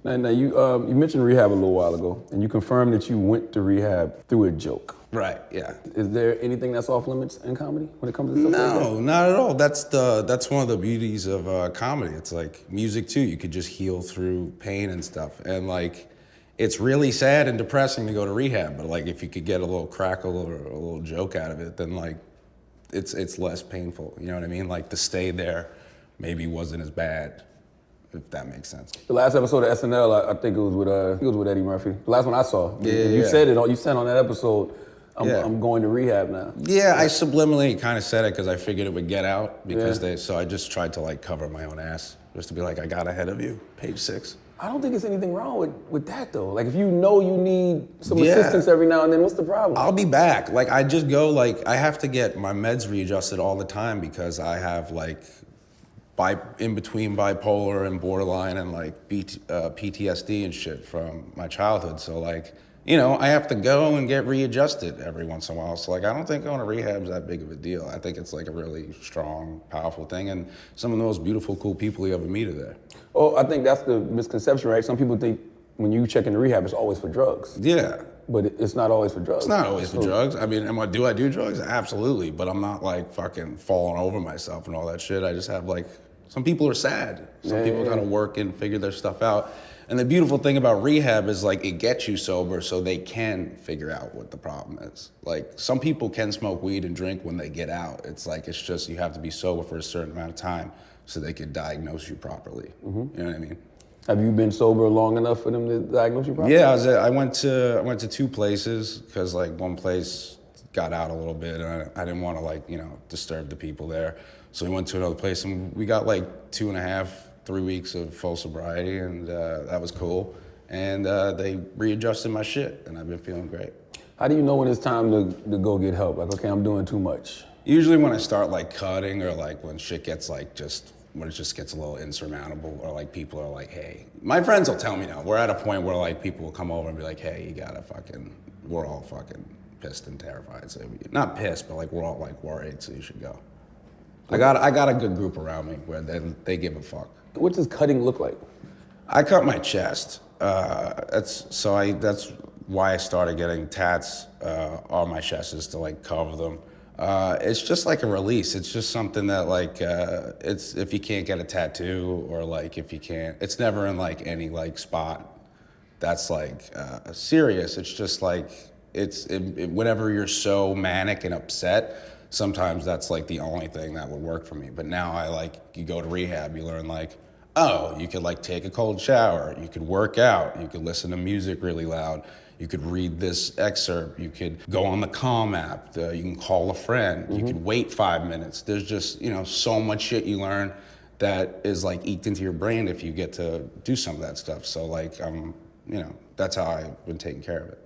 Now you mentioned rehab a little while ago, and you confirmed that you went to rehab through a joke. Right, yeah. Is there anything that's off limits in comedy when it comes to stuff like that? No, not at all. That's one of the beauties of comedy. It's like music too. You could just heal through pain and stuff. And like, it's really sad and depressing to go to rehab, but like if you could get a little crackle or a little joke out of it, then like it's less painful. You know what I mean? Like the stay there maybe wasn't as bad, if that makes sense. The last episode of SNL, I think it was with Eddie Murphy. The last one I saw. You said it. You said on that episode, I'm going to rehab now. Yeah, I subliminally kind of said it because I figured it would get out because so I just tried to like cover my own ass just to be like, I got ahead of you, page 6. I don't think there's anything wrong with that though. Like if you know you need some assistance every now and then, what's the problem? I'll be back. Like I just go like, I have to get my meds readjusted all the time because I have like in between bipolar and borderline and like PTSD and shit from my childhood. So like, you know, I have to go and get readjusted every once in a while. So like, I don't think going to rehab is that big of a deal. I think it's like a really strong, powerful thing. And some of the most beautiful, cool people you ever meet are there. Oh, I think that's the misconception, right? Some people think when you check into rehab, it's always for drugs. Yeah. But it's not always for drugs. It's not always for drugs. I mean, do I do drugs? Absolutely. But I'm not like fucking falling over myself and all that shit. I just have like, some people are sad. Some people gotta work and figure their stuff out. And the beautiful thing about rehab is like it gets you sober so they can figure out what the problem is. Like some people can smoke weed and drink when they get out. It's like, it's just you have to be sober for a certain amount of time so they can diagnose you properly. You know what I mean? Have you been sober long enough for them to diagnose you properly? Yeah, I went to 2 places because like one place got out a little bit and I didn't want to like, you know, disturb the people there. So we went to another place and we got like 2.5, 3 weeks of full sobriety and that was cool. And they readjusted my shit and I've been feeling great. How do you know when it's time to go get help? Like, okay, I'm doing too much. Usually when I start like cutting or like when shit gets like when it just gets a little insurmountable or like people are like, hey, my friends will tell me now. We're at a point where like people will come over and be like, hey, you gotta we're all fucking pissed and terrified. So not pissed, but like we're all like worried, so you should go. I got a good group around me where they give a fuck. What does cutting look like? I cut my chest. That's why I started getting tats on my chest is to like cover them. It's just like a release. It's just something that like it's if you can't get a tattoo or like if you can't, it's never in like any like spot that's like serious. It's just like whenever you're so manic and upset. Sometimes that's like the only thing that would work for me. But now you go to rehab, you learn like, oh, you could like take a cold shower, you could work out, you could listen to music really loud, you could read this excerpt, you could go on the Calm app, you can call a friend, you could wait 5 minutes. There's just, you know, so much shit you learn that is like eked into your brain if you get to do some of that stuff. So like, you know, that's how I've been taking care of it.